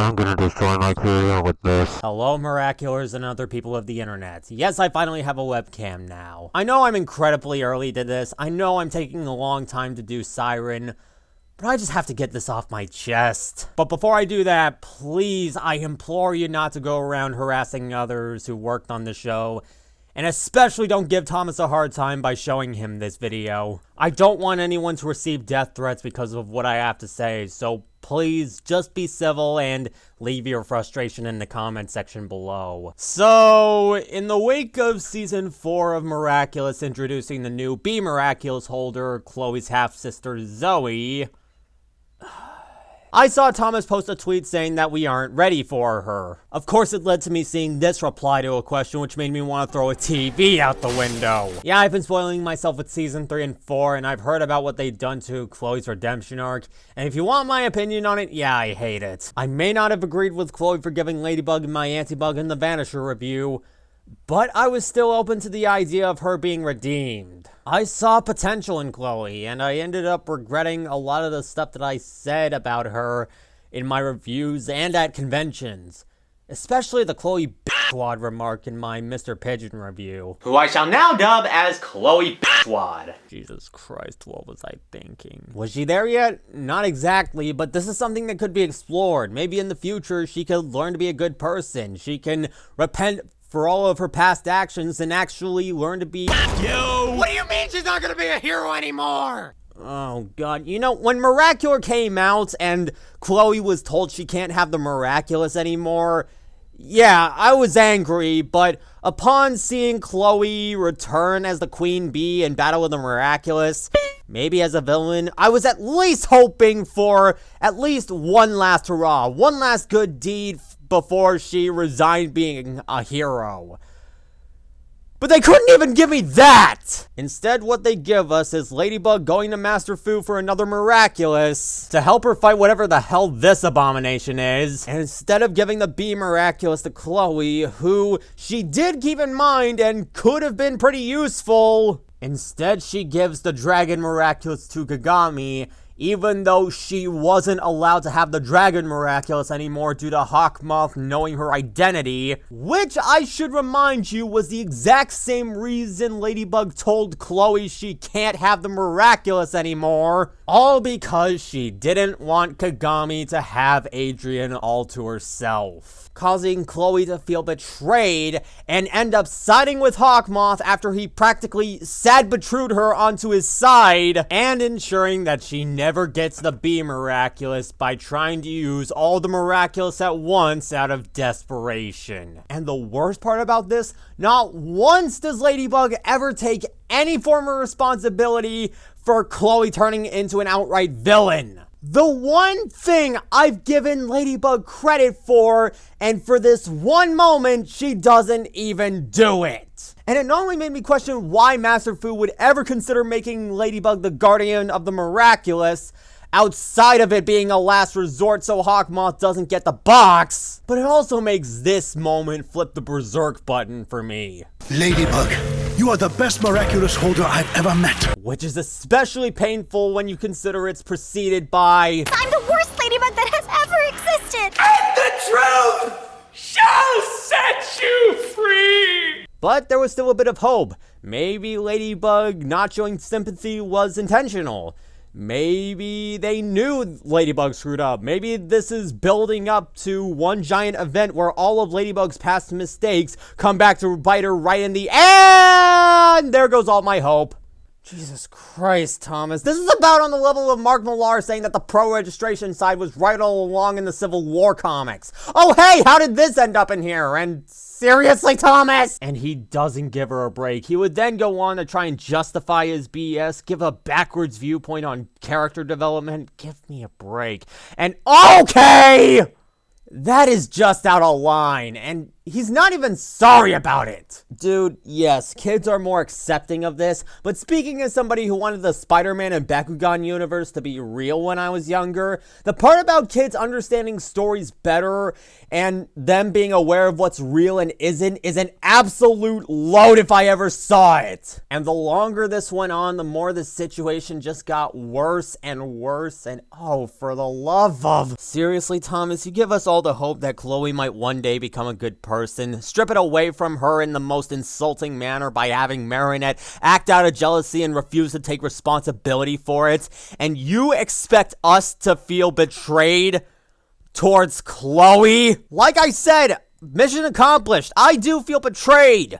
I'm gonna destroy my career with this. Hello, Miraculous and other people of the internet. Yes, I finally have a webcam now. I know I'm incredibly early to this. I know I'm taking a long time to do Siren, but I just have to get this off my chest. But before I do that, please, I implore you not to go around harassing others who worked on the show. And especially don't give Thomas a hard time by showing him this video. I don't want anyone to receive death threats because of what I have to say, so please just be civil and leave your frustration in the comment section below. So, in the wake of Season 4 of Miraculous introducing the new Be Miraculous holder, Chloe's half-sister Zoe, I saw Thomas post a tweet saying that we aren't ready for her. Of course, it led to me seeing this reply to a question, which made me want to throw a TV out the window. Yeah, I've been spoiling myself with Season 3 and 4, and I've heard about what they've done to Chloe's redemption arc, and if you want my opinion on it, yeah, I hate it. I may not have agreed with Chloe for giving Ladybug my Antibug in the Vanisher review, but I was still open to the idea of her being redeemed. I saw potential in Chloe, and I ended up regretting a lot of the stuff that I said about her in my reviews and at conventions. Especially the Chloe Bitchwad remark in my Mr. Pigeon review, who I shall now dub as Chloe Bitchwad. Jesus Christ, what was I thinking? Was she there yet? Not exactly, but this is something that could be explored. Maybe in the future, she could learn to be a good person. She can repent for all of her past actions and actually learn to be— Yo! What do you mean she's not gonna be a hero anymore? Oh god, you know, when Miraculous came out and Chloe was told she can't have the Miraculous anymore, yeah, I was angry, but upon seeing Chloe return as the Queen Bee in Battle of the Miraculous, maybe as a villain, I was at least hoping for at least one last hurrah, one last good deed before she resigned being a hero. But they couldn't even give me that! Instead, what they give us is Ladybug going to Master Fu for another Miraculous to help her fight whatever the hell this abomination is. And instead of giving the Be Miraculous to Chloe, who she did keep in mind and could have been pretty useful, instead she gives the Dragon Miraculous to Kagami, even though she wasn't allowed to have the Dragon Miraculous anymore due to Hawkmoth knowing her identity, which I should remind you was the exact same reason Ladybug told Chloe she can't have the Miraculous anymore, all because she didn't want Kagami to have Adrien all to herself, causing Chloe to feel betrayed and end up siding with Hawkmoth after he practically sad betrayed her onto his side, and ensuring that she never gets the Be Miraculous by trying to use all the Miraculous at once out of desperation. And the worst part about this, not once does Ladybug ever take any form of responsibility for Chloe turning into an outright villain. The one thing I've given Ladybug credit for, and for this one moment, she doesn't even do it. And it not only made me question why Master Fu would ever consider making Ladybug the guardian of the Miraculous, outside of it being a last resort so Hawkmoth doesn't get the box, but it also makes this moment flip the berserk button for me. Ladybug, you are the best Miraculous holder I've ever met. Which is especially painful when you consider it's preceded by— I'm the worst Ladybug that has ever existed! And the truth shall set you free! But there was still a bit of hope. Maybe Ladybug not showing sympathy was intentional. Maybe they knew Ladybug screwed up. Maybe this is building up to one giant event where all of Ladybug's past mistakes come back to bite her right in the end. There goes all my hope. Jesus Christ, Thomas. This is about on the level of Mark Millar saying that the pro-registration side was right all along in the Civil War comics. Oh, hey, how did this end up in here? And seriously, Thomas? And he doesn't give her a break. He would then go on to try and justify his BS, give a backwards viewpoint on character development. Give me a break. And okay! That is just out of line. And He's not even sorry about it. Dude, yes, kids are more accepting of this, but speaking as somebody who wanted the Spider-Man and Bakugan universe to be real when I was younger, the part about kids understanding stories better and them being aware of what's real and isn't is an absolute load if I ever saw it. And the longer this went on, the more the situation just got worse and worse, and oh, for the love of... Seriously, Thomas, you give us all the hope that Chloe might one day become a good person. Strip it away from her in the most insulting manner by having Marinette act out of jealousy and refuse to take responsibility for it, and you expect us to feel betrayed towards Chloe? Like I said, mission accomplished. I do feel betrayed,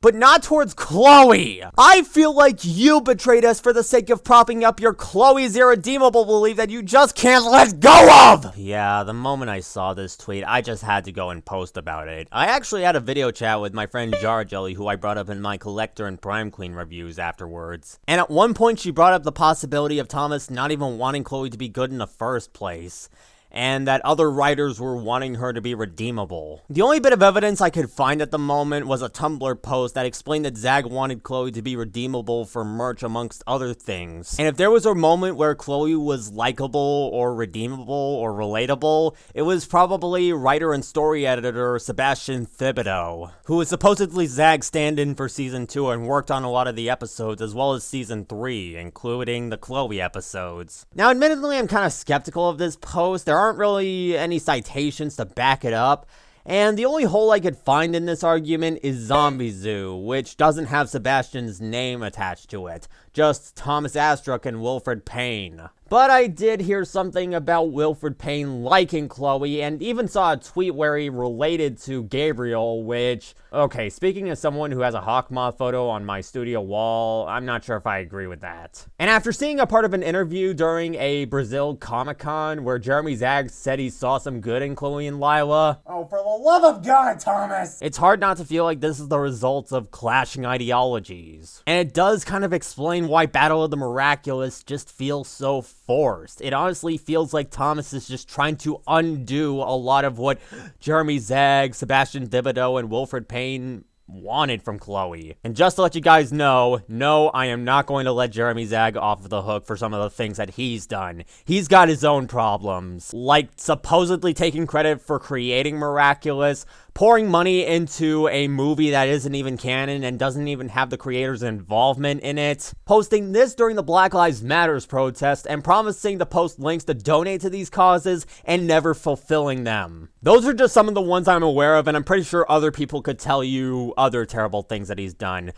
but not towards Chloe. I feel like you betrayed us for the sake of propping up your Chloe's irredeemable belief that you just can't let go of. Yeah, the moment I saw this tweet, I just had to go and post about it. I actually had a video chat with my friend Jar Jelly, who I brought up in my Collector and Prime Queen reviews afterwards. And at one point, she brought up the possibility of Thomas not even wanting Chloe to be good in the first place, and that other writers were wanting her to be redeemable. The only bit of evidence I could find at the moment was a Tumblr post that explained that Zag wanted Chloe to be redeemable for merch amongst other things. And if there was a moment where Chloe was likable or redeemable or relatable, it was probably writer and story editor Sebastian Thibodeau, who was supposedly Zag's stand-in for Season 2 and worked on a lot of the episodes as well as Season 3, including the Chloe episodes. Now, admittedly, I'm kind of skeptical of this post. There aren't really any citations to back it up, and the only hole I could find in this argument is Zombie Zoo, which doesn't have Sebastian's name attached to it, just Thomas Astruc and Wilfred Payne. But I did hear something about Wilfred Payne liking Chloe, and even saw a tweet where he related to Gabriel, which, okay, speaking as someone who has a Hawkmoth photo on my studio wall, I'm not sure if I agree with that. And after seeing a part of an interview during a Brazil Comic-Con where Jeremy Zag said he saw some good in Chloe and Lila, oh, for the love of God, Thomas! It's hard not to feel like this is the result of clashing ideologies. And it does kind of explain why Battle of the Miraculous just feels so forced. It honestly feels like Thomas is just trying to undo a lot of what Jeremy Zag, Sebastian Thibodeau, and Wilfred Payne wanted from Chloe. And just to let you guys know, no, I am not going to let Jeremy Zag off the hook for some of the things that he's done. He's got his own problems, like supposedly taking credit for creating Miraculous, pouring money into a movie that isn't even canon and doesn't even have the creator's involvement in it, posting this during the Black Lives Matters protest, and promising to post links to donate to these causes and never fulfilling them. Those are just some of the ones I'm aware of, and I'm pretty sure other people could tell you other terrible things that he's done.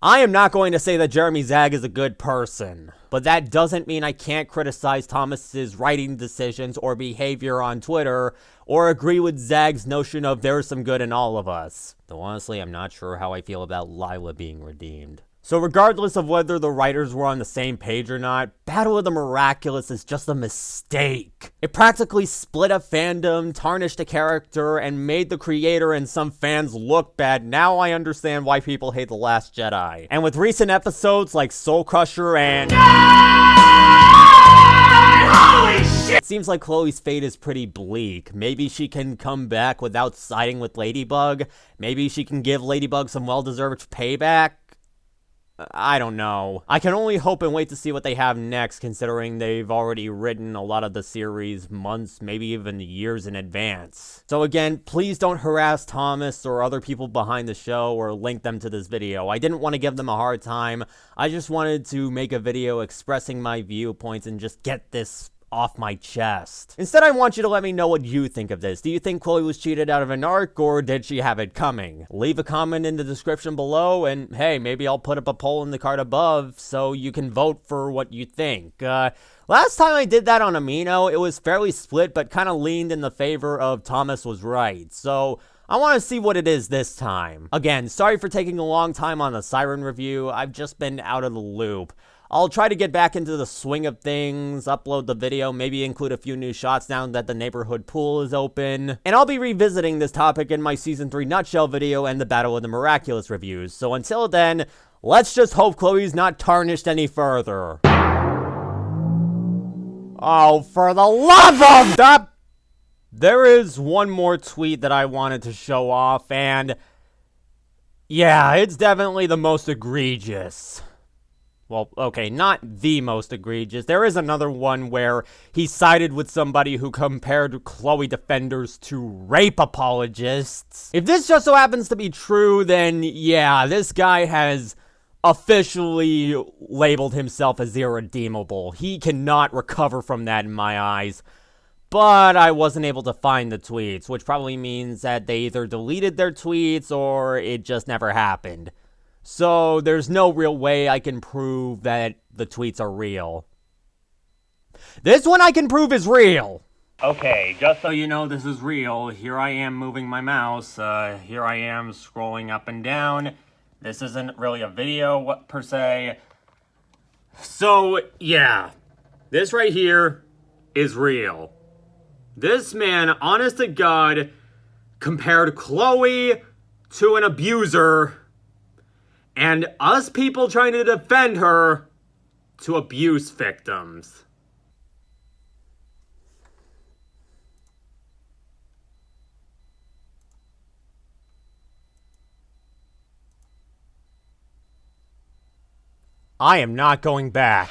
I am not going to say that Jeremy Zag is a good person, but that doesn't mean I can't criticize Thomas's writing decisions or behavior on Twitter, or agree with Zag's notion of there's some good in all of us. Though honestly, I'm not sure how I feel about Lila being redeemed. So regardless of whether the writers were on the same page or not, Battle of the Miraculous is just a mistake. It practically split a fandom, tarnished a character, and made the creator and some fans look bad. Now I understand why people hate The Last Jedi. And with recent episodes like Soul Crusher and... Holy shit! It seems like Chloe's fate is pretty bleak. Maybe she can come back without siding with Ladybug. Maybe she can give Ladybug some well-deserved payback. I don't know. I can only hope and wait to see what they have next, considering they've already written a lot of the series months, maybe even years in advance. So again, please don't harass Thomas or other people behind the show or link them to this video. I didn't want to give them a hard time. I just wanted to make a video expressing my viewpoints and just get this off my chest. Instead, I want you to let me know what you think of this. Do you think Chloe was cheated out of an arc, or did she have it coming? Leave a comment in the description below, and hey, maybe I'll put up a poll in the card above so you can vote for what you think. Last time I did that on Amino, it was fairly split, but kind of leaned in the favor of Thomas was right. So I want to see what it is this time. Again, sorry for taking a long time on the Siren review. I've just been out of the loop. I'll try to get back into the swing of things, upload the video, maybe include a few new shots now that the neighborhood pool is open. And I'll be revisiting this topic in my Season 3 Nutshell video and the Battle of the Miraculous reviews. So until then, let's just hope Chloe's not tarnished any further. Oh, for the love of... Stop There is one more tweet that I wanted to show off, and yeah, it's definitely the most egregious. Well, okay, not the most egregious. There is another one where he sided with somebody who compared Chloe defenders to rape apologists. If this just so happens to be true, then yeah, this guy has officially labeled himself as irredeemable. He cannot recover from that in my eyes. But I wasn't able to find the tweets, which probably means that they either deleted their tweets or it just never happened. So there's no real way I can prove that the tweets are real. This one I can prove is real. Okay, just so you know this is real, here I am moving my mouse. Here I am scrolling up and down. This isn't really a video per se. So, yeah. This right here is real. This man, honest to God, compared Chloe to an abuser, and us people trying to defend her to abuse victims. I am not going back.